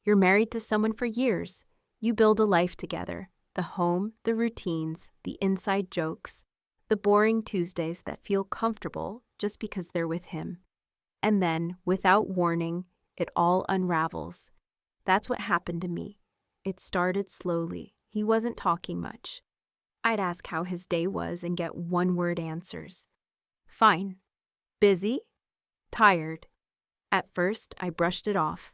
You're married to someone for years. You build a life together. The home, the routines, the inside jokes, the boring Tuesdays that feel comfortable just because they're with him. And then, without warning, it all unravels. That's what happened to me. It started slowly. He wasn't talking much. I'd ask how his day was and get one-word answers. Fine. Busy? Tired. At first, I brushed it off.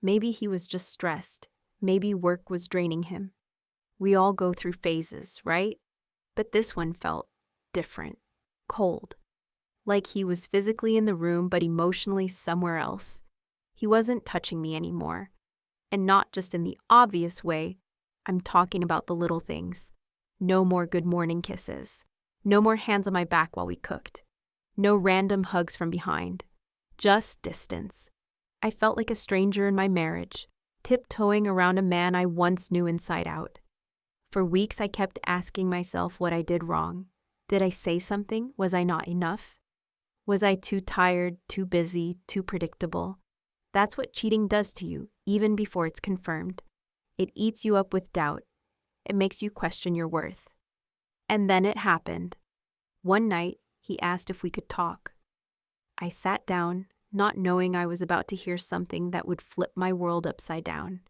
Maybe he was just stressed. Maybe work was draining him. We all go through phases, right? But this one felt different. Cold. Like he was physically in the room but emotionally somewhere else. He wasn't touching me anymore. And not just in the obvious way. I'm talking about the little things. No more good morning kisses. No more hands on my back while we cooked. No random hugs from behind. Just distance. I felt like a stranger in my marriage, tiptoeing around a man I once knew inside out. For weeks I kept asking myself what I did wrong. Did I say something? Was I not enough? Was I too tired, too busy, too predictable? That's what cheating does to you, even before it's confirmed. It eats you up with doubt. It makes you question your worth. And then it happened. One night, he asked if we could talk. I sat down, not knowing I was about to hear something that would flip my world upside down.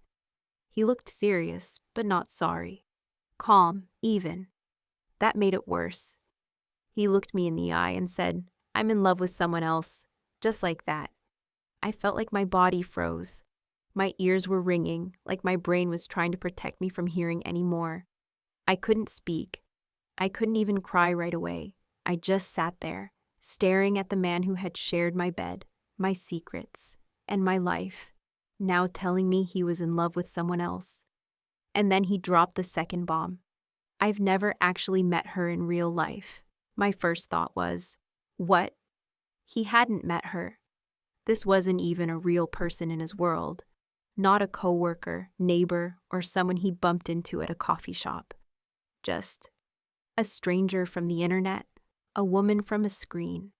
He looked serious, but not sorry. Calm, even. That made it worse. He looked me in the eye and said, "I'm in love with someone else." Just like that. I felt like my body froze. My ears were ringing, like my brain was trying to protect me from hearing any more. I couldn't speak. I couldn't even cry right away. I just sat there, staring at the man who had shared my bed, my secrets, and my life, now telling me he was in love with someone else. And then he dropped the second bomb. I've never actually met her in real life. My first thought was, what? He hadn't met her. This wasn't even a real person in his world. Not a coworker, neighbor, or someone he bumped into at a coffee shop. Just a stranger from the internet, a woman from a screen,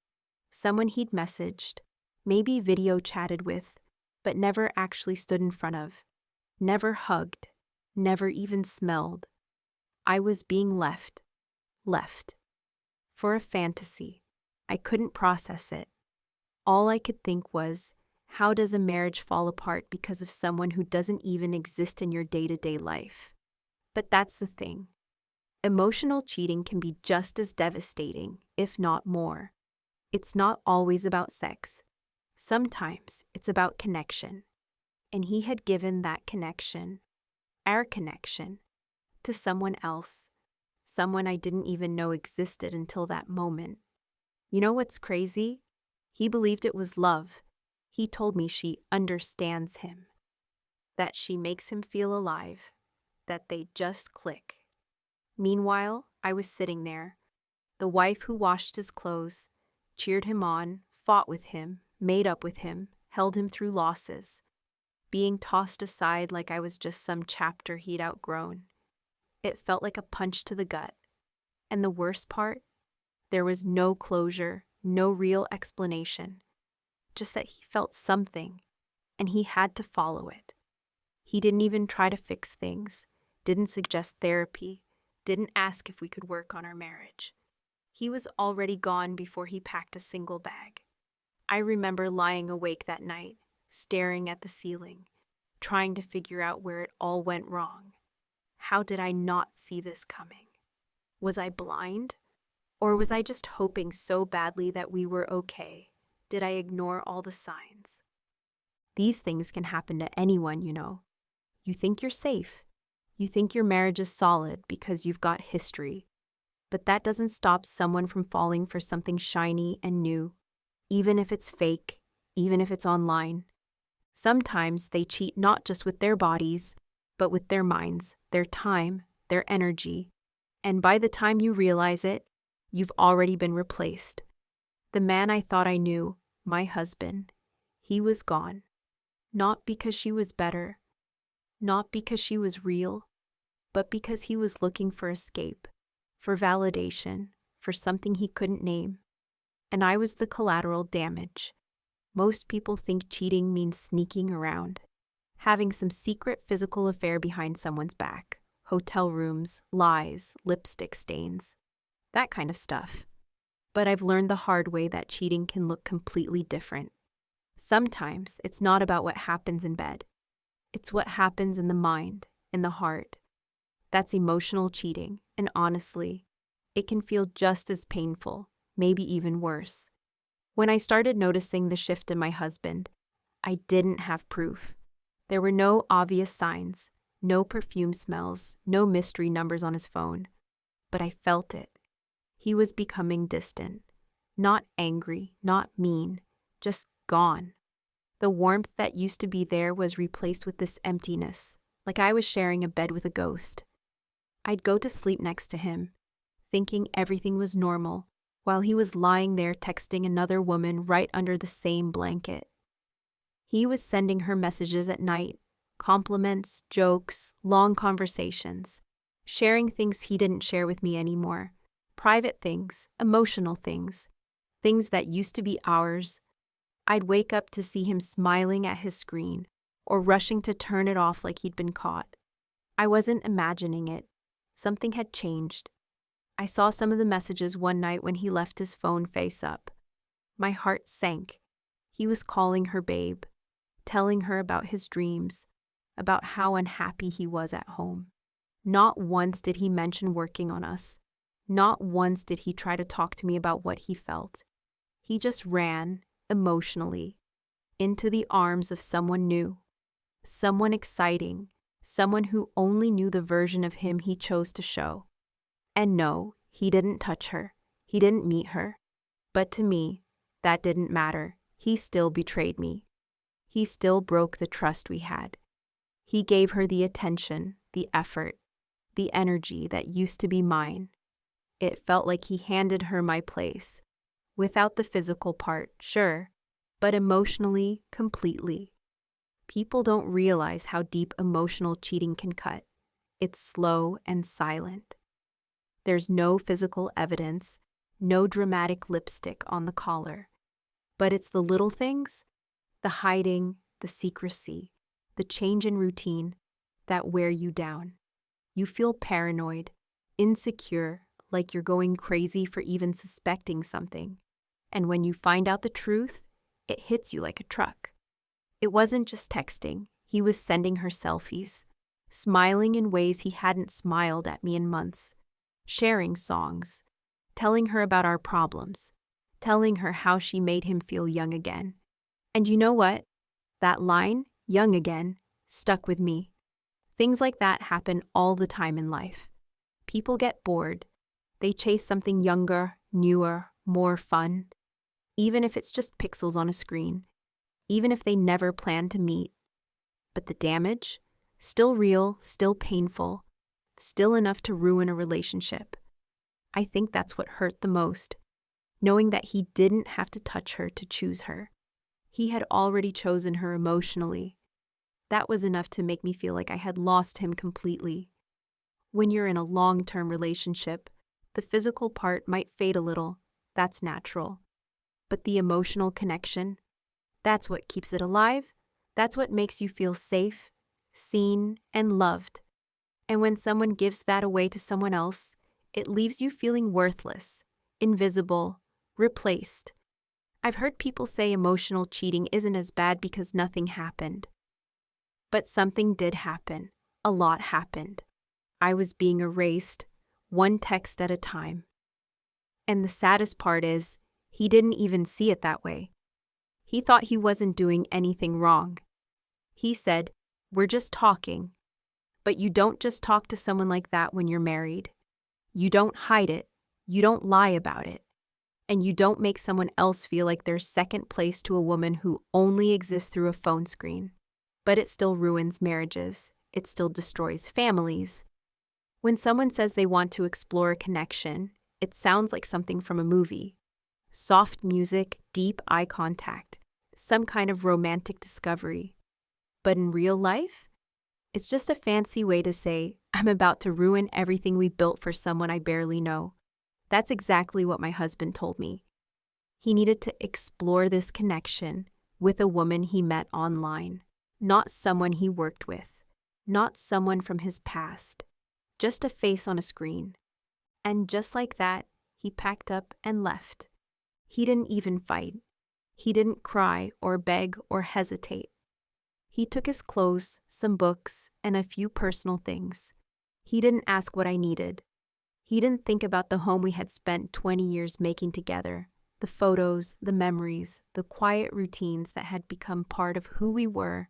someone he'd messaged, maybe video chatted with, but never actually stood in front of, never hugged, never even smelled. I was being left. For a fantasy. I couldn't process it. All I could think was, how does a marriage fall apart because of someone who doesn't even exist in your day-to-day life? But that's the thing. Emotional cheating can be just as devastating, if not more. It's not always about sex. Sometimes it's about connection. And he had given that connection, our connection, to someone else. Someone I didn't even know existed until that moment. You know what's crazy? He believed it was love. He told me she understands him, that she makes him feel alive, that they just click. Meanwhile, I was sitting there, the wife who washed his clothes, cheered him on, fought with him, made up with him, held him through losses, being tossed aside like I was just some chapter he'd outgrown. It felt like a punch to the gut. And the worst part? There was no closure, no real explanation. Just that he felt something, and he had to follow it. He didn't even try to fix things, didn't suggest therapy, didn't ask if we could work on our marriage. He was already gone before he packed a single bag. I remember lying awake that night, staring at the ceiling, trying to figure out where it all went wrong. How did I not see this coming? Was I blind? Or was I just hoping so badly that we were okay? Did I ignore all the signs? These things can happen to anyone, you know. You think you're safe. You think your marriage is solid because you've got history. But that doesn't stop someone from falling for something shiny and new, even if it's fake, even if it's online. Sometimes they cheat not just with their bodies, but with their minds, their time, their energy. And by the time you realize it, you've already been replaced. The man I thought I knew, my husband, he was gone. Not because she was better, not because she was real, but because he was looking for escape, for validation, for something he couldn't name. And I was the collateral damage. Most people think cheating means sneaking around, having some secret physical affair behind someone's back, hotel rooms, lies, lipstick stains, that kind of stuff. But I've learned the hard way that cheating can look completely different. Sometimes it's not about what happens in bed. It's what happens in the mind, in the heart. That's emotional cheating, and honestly, it can feel just as painful, maybe even worse. When I started noticing the shift in my husband, I didn't have proof. There were no obvious signs, no perfume smells, no mystery numbers on his phone. But I felt it. He was becoming distant. Not angry, not mean, just gone. The warmth that used to be there was replaced with this emptiness, like I was sharing a bed with a ghost. I'd go to sleep next to him, thinking everything was normal, while he was lying there texting another woman right under the same blanket. He was sending her messages at night, compliments, jokes, long conversations, sharing things he didn't share with me anymore, private things, emotional things, things that used to be ours. I'd wake up to see him smiling at his screen or rushing to turn it off like he'd been caught. I wasn't imagining it. Something had changed. I saw some of the messages one night when he left his phone face up. My heart sank. He was calling her babe, telling her about his dreams, about how unhappy he was at home. Not once did he mention working on us. Not once did he try to talk to me about what he felt. He just ran, emotionally, into the arms of someone new, someone exciting, someone who only knew the version of him he chose to show. And no, he didn't touch her. He didn't meet her. But to me, that didn't matter. He still betrayed me. He still broke the trust we had. He gave her the attention, the effort, the energy that used to be mine. It felt like he handed her my place, without the physical part, sure, but emotionally, completely. People don't realize how deep emotional cheating can cut. It's slow and silent. There's no physical evidence, no dramatic lipstick on the collar. But it's the little things, the hiding, the secrecy, the change in routine, that wear you down. You feel paranoid, insecure, like you're going crazy for even suspecting something. And when you find out the truth, it hits you like a truck. It wasn't just texting. He was sending her selfies, smiling in ways he hadn't smiled at me in months, sharing songs, telling her about our problems, telling her how she made him feel young again. And you know what? That line, young again, stuck with me. Things like that happen all the time in life. People get bored. They chase something younger, newer, more fun. Even if it's just pixels on a screen. Even if they never plan to meet. But the damage? Still real, still painful, still enough to ruin a relationship. I think that's what hurt the most. Knowing that he didn't have to touch her to choose her. He had already chosen her emotionally. That was enough to make me feel like I had lost him completely. When you're in a long-term relationship, the physical part might fade a little. That's natural. But the emotional connection, that's what keeps it alive. That's what makes you feel safe, seen, and loved. And when someone gives that away to someone else, it leaves you feeling worthless, invisible, replaced. I've heard people say emotional cheating isn't as bad because nothing happened. But something did happen. A lot happened. I was being erased, one text at a time. And the saddest part is, he didn't even see it that way. He thought he wasn't doing anything wrong. He said, "We're just talking." But you don't just talk to someone like that when you're married. You don't hide it. You don't lie about it. And you don't make someone else feel like they're second place to a woman who only exists through a phone screen. But it still ruins marriages. It still destroys families. When someone says they want to explore a connection, it sounds like something from a movie. Soft music, deep eye contact, some kind of romantic discovery. But in real life, it's just a fancy way to say, I'm about to ruin everything we built for someone I barely know. That's exactly what my husband told me. He needed to explore this connection with a woman he met online. Not someone he worked with, not someone from his past, just a face on a screen. And just like that, he packed up and left. He didn't even fight. He didn't cry or beg or hesitate. He took his clothes, some books, and a few personal things. He didn't ask what I needed. He didn't think about the home we had spent 20 years making together, the photos, the memories, the quiet routines that had become part of who we were.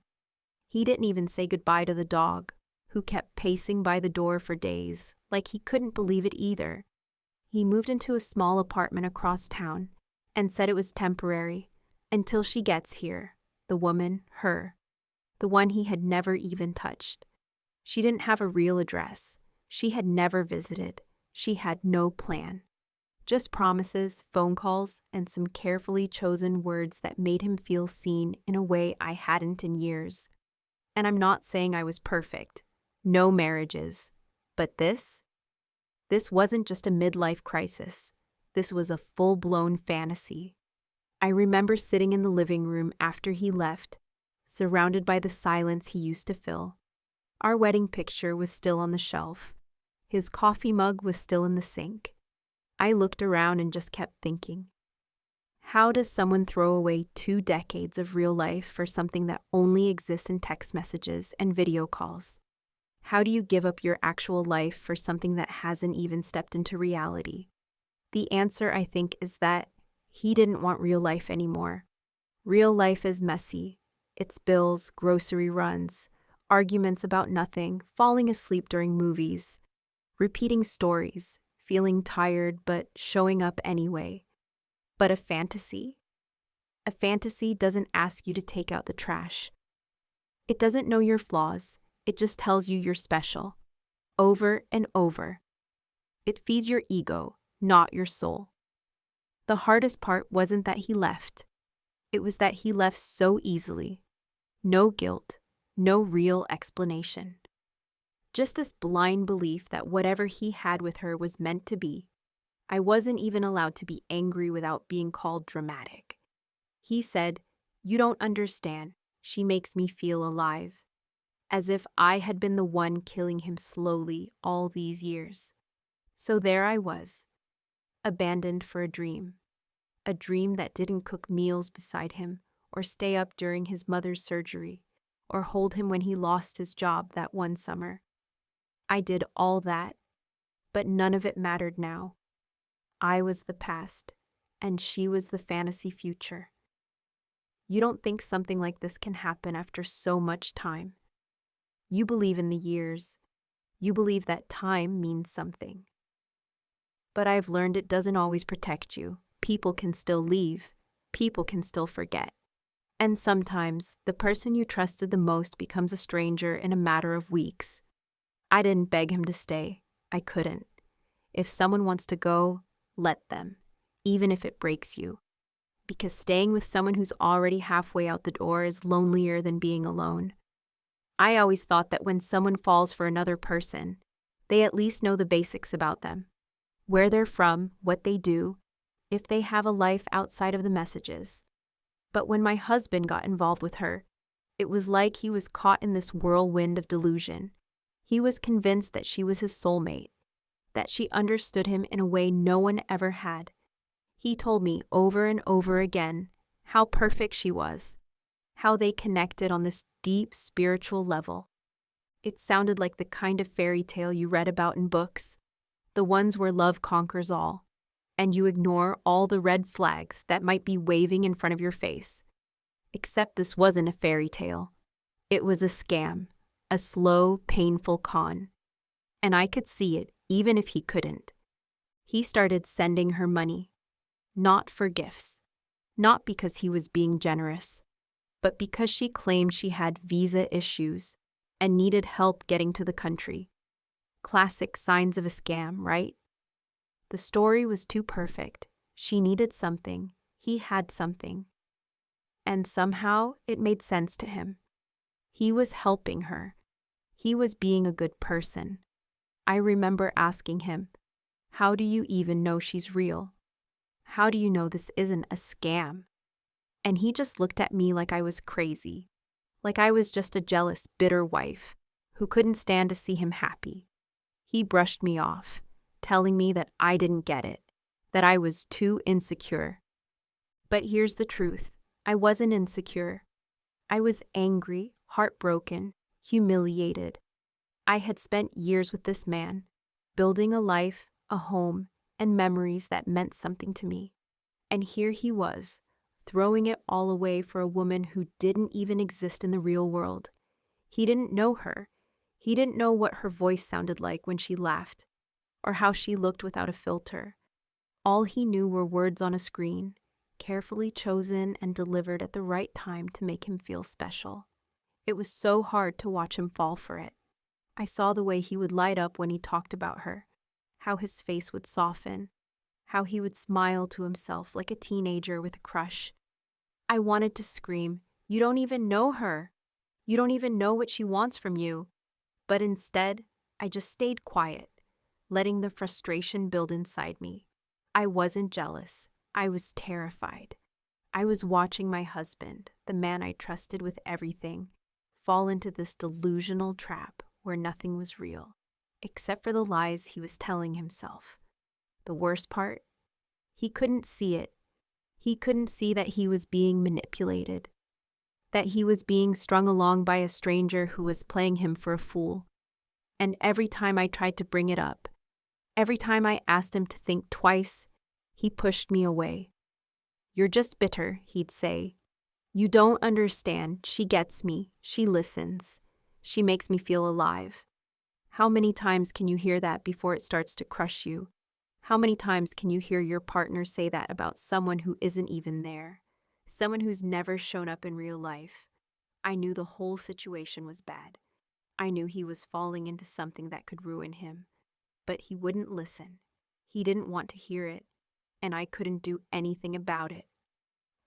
He didn't even say goodbye to the dog, who kept pacing by the door for days, like he couldn't believe it either. He moved into a small apartment across town and said it was temporary, until she gets here, the woman, her, the one he had never even touched. She didn't have a real address. She had never visited. She had no plan. Just promises, phone calls, and some carefully chosen words that made him feel seen in a way I hadn't in years. And I'm not saying I was perfect. No marriages. But this wasn't just a midlife crisis. This was a full-blown fantasy. I remember sitting in the living room after he left, surrounded by the silence he used to fill. Our wedding picture was still on the shelf. His coffee mug was still in the sink. I looked around and just kept thinking, how does someone throw away 2 decades of real life for something that only exists in text messages and video calls? How do you give up your actual life for something that hasn't even stepped into reality? The answer, I think, is that he didn't want real life anymore. Real life is messy. It's bills, grocery runs, arguments about nothing, falling asleep during movies, repeating stories, feeling tired but showing up anyway. But a fantasy doesn't ask you to take out the trash. It doesn't know your flaws. It just tells you you're special. Over and over. It feeds your ego, not your soul. The hardest part wasn't that he left. It was that he left so easily. No guilt, no real explanation. Just this blind belief that whatever he had with her was meant to be. I wasn't even allowed to be angry without being called dramatic. He said, "You don't understand. She makes me feel alive." As if I had been the one killing him slowly all these years. So there I was, abandoned for a dream that didn't cook meals beside him or stay up during his mother's surgery or hold him when he lost his job that one summer. I did all that, but none of it mattered now. I was the past, and she was the fantasy future. You don't think something like this can happen after so much time. You believe in the years. You believe that time means something. But I've learned it doesn't always protect you. People can still leave. People can still forget. And sometimes, the person you trusted the most becomes a stranger in a matter of weeks. I didn't beg him to stay. I couldn't. If someone wants to go, let them, even if it breaks you. Because staying with someone who's already halfway out the door is lonelier than being alone. I always thought that when someone falls for another person, they at least know the basics about them. Where they're from, what they do, if they have a life outside of the messages. But when my husband got involved with her, it was like he was caught in this whirlwind of delusion. He was convinced that she was his soulmate, that she understood him in a way no one ever had. He told me over and over again how perfect she was, how they connected on this deep spiritual level. It sounded like the kind of fairy tale you read about in books, the ones where love conquers all, and you ignore all the red flags that might be waving in front of your face. Except this wasn't a fairy tale. It was a scam, a slow, painful con. And I could see it, even if he couldn't. He started sending her money, not for gifts, not because he was being generous, but because she claimed she had visa issues and needed help getting to the country. Classic signs of a scam, right? The story was too perfect. She needed something. He had something. And somehow it made sense to him. He was helping her. He was being a good person. I remember asking him, "How do you even know she's real? How do you know this isn't a scam?" And he just looked at me like I was crazy. like I was just a jealous, bitter wife who couldn't stand to see him happy. He brushed me off, telling me that I didn't get it, that I was too insecure. But here's the truth. I wasn't insecure. I was angry, heartbroken, humiliated. I had spent years with this man, building a life, a home, and memories that meant something to me. And here he was, throwing it all away for a woman who didn't even exist in the real world. He didn't know her. He didn't know what her voice sounded like when she laughed, or how she looked without a filter. All he knew were words on a screen, carefully chosen and delivered at the right time to make him feel special. It was so hard to watch him fall for it. I saw the way he would light up when he talked about her, how his face would soften, how he would smile to himself like a teenager with a crush. I wanted to scream, "You don't even know her. You don't even know what she wants from you." But instead, I just stayed quiet, letting the frustration build inside me. I wasn't jealous. I was terrified. I was watching my husband, the man I trusted with everything, fall into this delusional trap where nothing was real, except for the lies he was telling himself. The worst part? He couldn't see it. He couldn't see that he was being manipulated, that he was being strung along by a stranger who was playing him for a fool. And every time I tried to bring it up, every time I asked him to think twice, he pushed me away. "You're just bitter," he'd say. "You don't understand. She gets me. She listens. She makes me feel alive." How many times can you hear that before it starts to crush you? How many times can you hear your partner say that about someone who isn't even there? Someone who's never shown up in real life? I knew the whole situation was bad. I knew he was falling into something that could ruin him. But he wouldn't listen. He didn't want to hear it, and I couldn't do anything about it.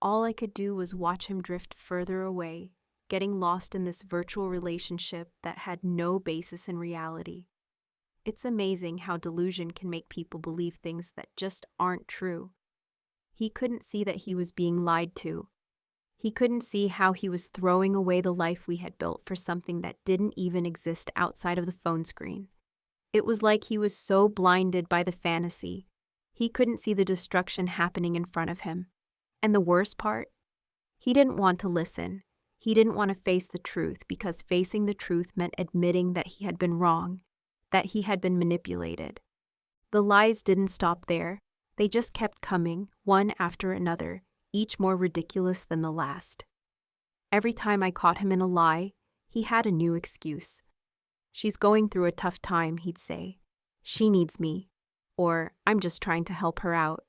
All I could do was watch him drift further away, getting lost in this virtual relationship that had no basis in reality. It's amazing how delusion can make people believe things that just aren't true. He couldn't see that he was being lied to. He couldn't see how he was throwing away the life we had built for something that didn't even exist outside of the phone screen. It was like he was so blinded by the fantasy, he couldn't see the destruction happening in front of him. And the worst part? He didn't want to listen. He didn't want to face the truth because facing the truth meant admitting that he had been wrong, that he had been manipulated. The lies didn't stop there. They just kept coming, one after another, each more ridiculous than the last. Every time I caught him in a lie, he had a new excuse. "She's going through a tough time," he'd say. "She needs me." Or, "I'm just trying to help her out."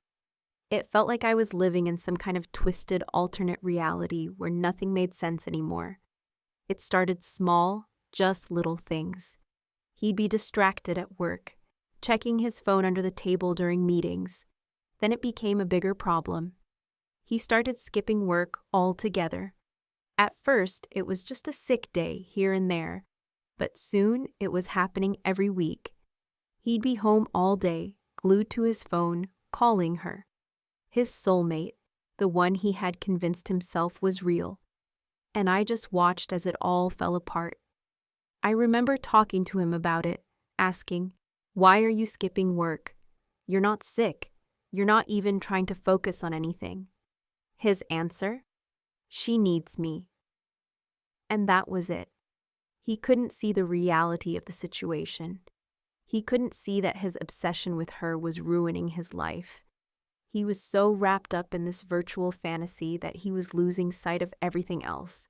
It felt like I was living in some kind of twisted alternate reality where nothing made sense anymore. It started small, just little things. He'd be distracted at work, checking his phone under the table during meetings. Then it became a bigger problem. He started skipping work altogether. At first, it was just a sick day here and there, but soon it was happening every week. He'd be home all day, glued to his phone, calling her. His soulmate, the one he had convinced himself was real. And I just watched as it all fell apart. I remember talking to him about it, asking, "Why are you skipping work? You're not sick. You're not even trying to focus on anything." His answer? "She needs me." And that was it. He couldn't see the reality of the situation. He couldn't see that his obsession with her was ruining his life. He was so wrapped up in this virtual fantasy that he was losing sight of everything else.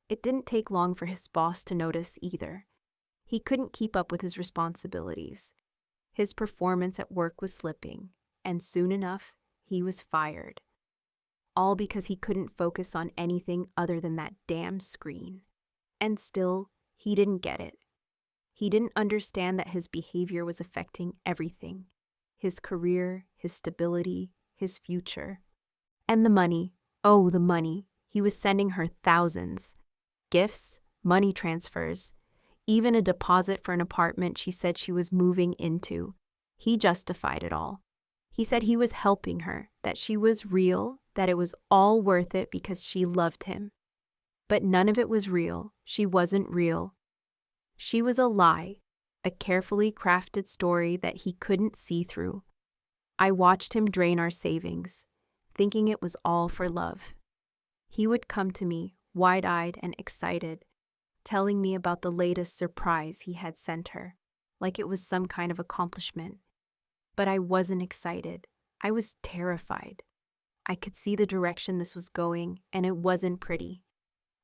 It didn't take long for his boss to notice either. He couldn't keep up with his responsibilities. His performance at work was slipping, and soon enough, he was fired. All because he couldn't focus on anything other than that damn screen. And still, he didn't get it. He didn't understand that his behavior was affecting everything. His career, his stability, his future. And the money. Oh, the money. He was sending her thousands. Gifts, money transfers, even a deposit for an apartment she said she was moving into. He justified it all. He said he was helping her, that she was real, that it was all worth it because she loved him. But none of it was real. She wasn't real. She was a lie, a carefully crafted story that he couldn't see through. I watched him drain our savings, thinking it was all for love. He would come to me, wide-eyed and excited, telling me about the latest surprise he had sent her, like it was some kind of accomplishment. But I wasn't excited. I was terrified. I could see the direction this was going, and it wasn't pretty.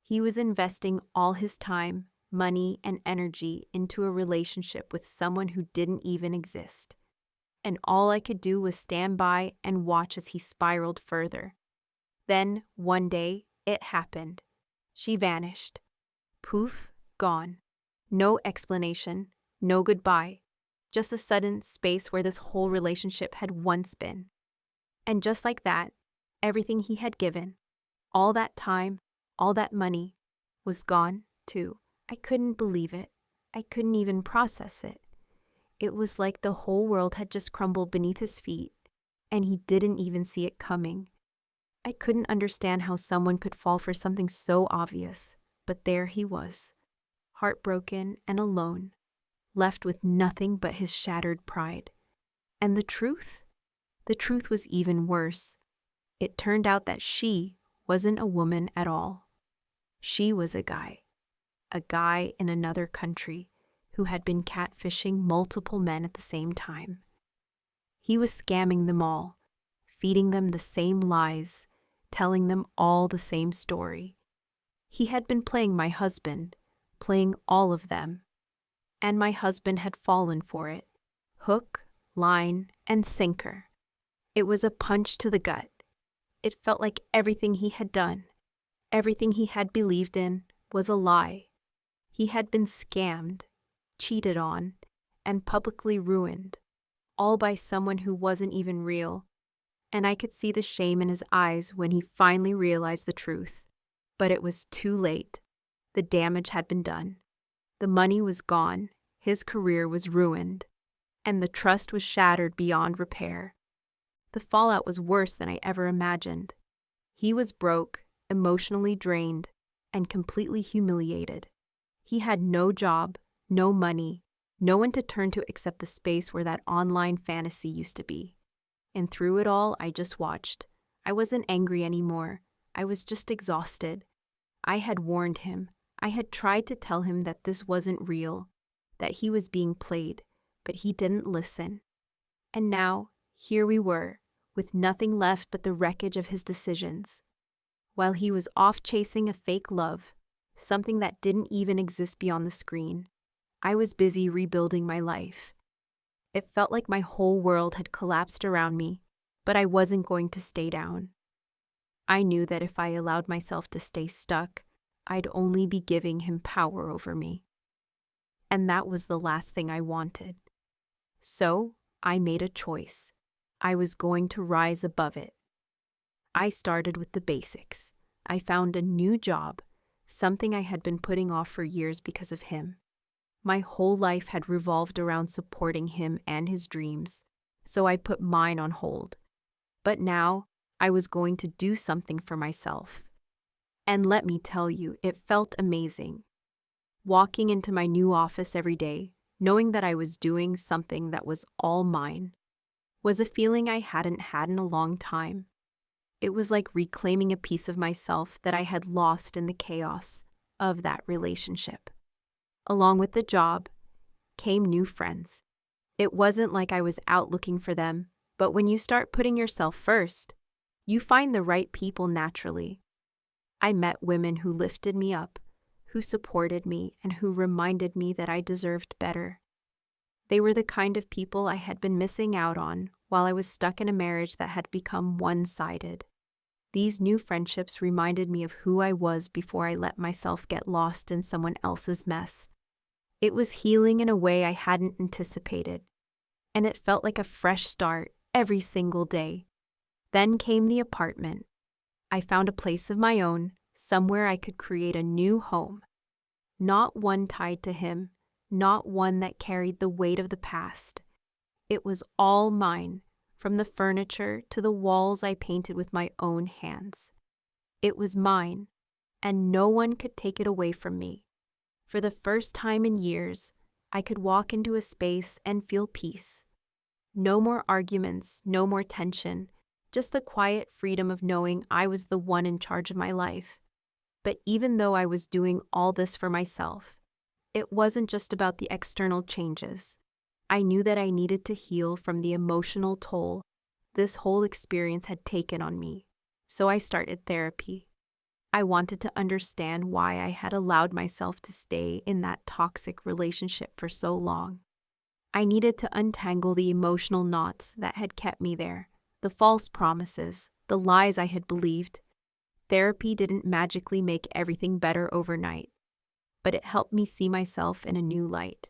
He was investing all his time, money, and energy into a relationship with someone who didn't even exist. And all I could do was stand by and watch as he spiraled further. Then, one day, it happened. She vanished. Poof, gone. No explanation, no goodbye. Just a sudden space where this whole relationship had once been. And just like that, everything he had given, all that time, all that money, was gone, too. I couldn't believe it. I couldn't even process it. It was like the whole world had just crumbled beneath his feet, and he didn't even see it coming. I couldn't understand how someone could fall for something so obvious, but there he was, heartbroken and alone, left with nothing but his shattered pride. And the truth? The truth was even worse. It turned out that she wasn't a woman at all. She was a guy in another country who had been catfishing multiple men at the same time. He was scamming them all, feeding them the same lies, telling them all the same story. He had been playing my husband, playing all of them. And my husband had fallen for it. Hook, line, and sinker. It was a punch to the gut. It felt like everything he had done, everything he had believed in, was a lie. He had been scammed, cheated on, and publicly ruined, all by someone who wasn't even real. And I could see the shame in his eyes when he finally realized the truth. But it was too late. The damage had been done. The money was gone, his career was ruined, and the trust was shattered beyond repair. The fallout was worse than I ever imagined. He was broke, emotionally drained, and completely humiliated. He had no job, no money, no one to turn to except the space where that online fantasy used to be. And through it all, I just watched. I wasn't angry anymore. I was just exhausted. I had warned him. I had tried to tell him that this wasn't real, that he was being played, but he didn't listen. And now, here we were, with nothing left but the wreckage of his decisions. While he was off chasing a fake love, something that didn't even exist beyond the screen, I was busy rebuilding my life. It felt like my whole world had collapsed around me, but I wasn't going to stay down. I knew that if I allowed myself to stay stuck, I'd only be giving him power over me. And that was the last thing I wanted. So, I made a choice. I was going to rise above it. I started with the basics. I found a new job, something I had been putting off for years because of him. My whole life had revolved around supporting him and his dreams, so I put mine on hold. But now, I was going to do something for myself. And let me tell you, it felt amazing. Walking into my new office every day, knowing that I was doing something that was all mine, was a feeling I hadn't had in a long time. It was like reclaiming a piece of myself that I had lost in the chaos of that relationship. Along with the job came new friends. It wasn't like I was out looking for them, but when you start putting yourself first, you find the right people naturally. I met women who lifted me up, who supported me, and who reminded me that I deserved better. They were the kind of people I had been missing out on while I was stuck in a marriage that had become one-sided. These new friendships reminded me of who I was before I let myself get lost in someone else's mess. It was healing in a way I hadn't anticipated, and it felt like a fresh start every single day. Then came the apartment. I found a place of my own, somewhere I could create a new home. Not one tied to him, not one that carried the weight of the past. It was all mine, from the furniture to the walls I painted with my own hands. It was mine, and no one could take it away from me. For the first time in years, I could walk into a space and feel peace. No more arguments, no more tension, just the quiet freedom of knowing I was the one in charge of my life. But even though I was doing all this for myself, it wasn't just about the external changes. I knew that I needed to heal from the emotional toll this whole experience had taken on me. So I started therapy. I wanted to understand why I had allowed myself to stay in that toxic relationship for so long. I needed to untangle the emotional knots that had kept me there, the false promises, the lies I had believed. Therapy didn't magically make everything better overnight, but it helped me see myself in a new light.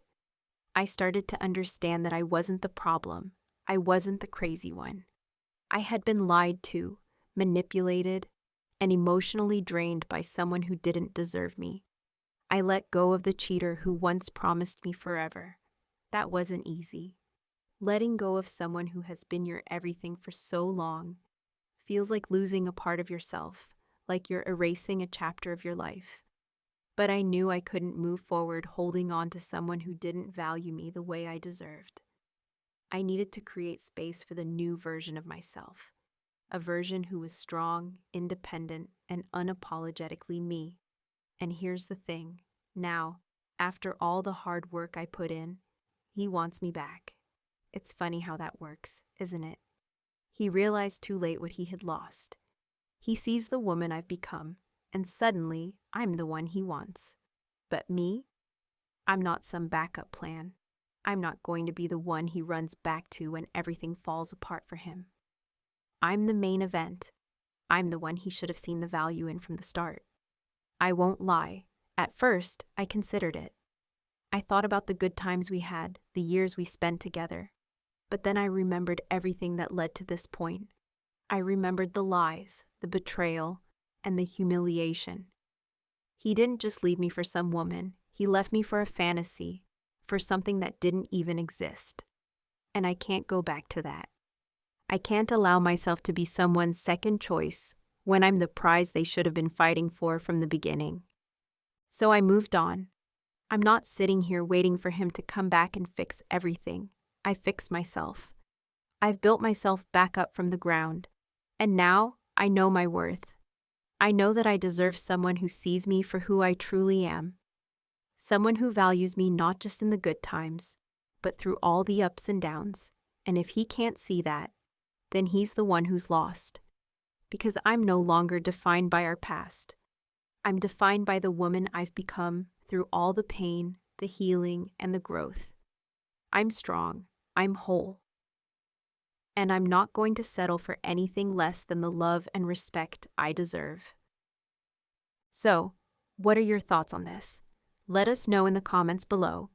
I started to understand that I wasn't the problem. I wasn't the crazy one. I had been lied to, manipulated, and emotionally drained by someone who didn't deserve me. I let go of the cheater who once promised me forever. That wasn't easy. Letting go of someone who has been your everything for so long feels like losing a part of yourself, like you're erasing a chapter of your life. But I knew I couldn't move forward holding on to someone who didn't value me the way I deserved. I needed to create space for the new version of myself, a version who was strong, independent, and unapologetically me. And here's the thing, now, after all the hard work I put in, he wants me back. It's funny how that works, isn't it? He realized too late what he had lost. He sees the woman I've become, and suddenly I'm the one he wants. But me? I'm not some backup plan. I'm not going to be the one he runs back to when everything falls apart for him. I'm the main event. I'm the one he should have seen the value in from the start. I won't lie. At first, I considered it. I thought about the good times we had, the years we spent together. But then I remembered everything that led to this point. I remembered the lies, the betrayal, and the humiliation. He didn't just leave me for some woman. He left me for a fantasy, for something that didn't even exist. And I can't go back to that. I can't allow myself to be someone's second choice when I'm the prize they should have been fighting for from the beginning. So I moved on. I'm not sitting here waiting for him to come back and fix everything. I fixed myself. I've built myself back up from the ground. And now I know my worth. I know that I deserve someone who sees me for who I truly am. Someone who values me not just in the good times, but through all the ups and downs. And if he can't see that, then he's the one who's lost. Because I'm no longer defined by our past. I'm defined by the woman I've become through all the pain, the healing, and the growth. I'm strong. I'm whole. And I'm not going to settle for anything less than the love and respect I deserve. So, what are your thoughts on this? Let us know in the comments below.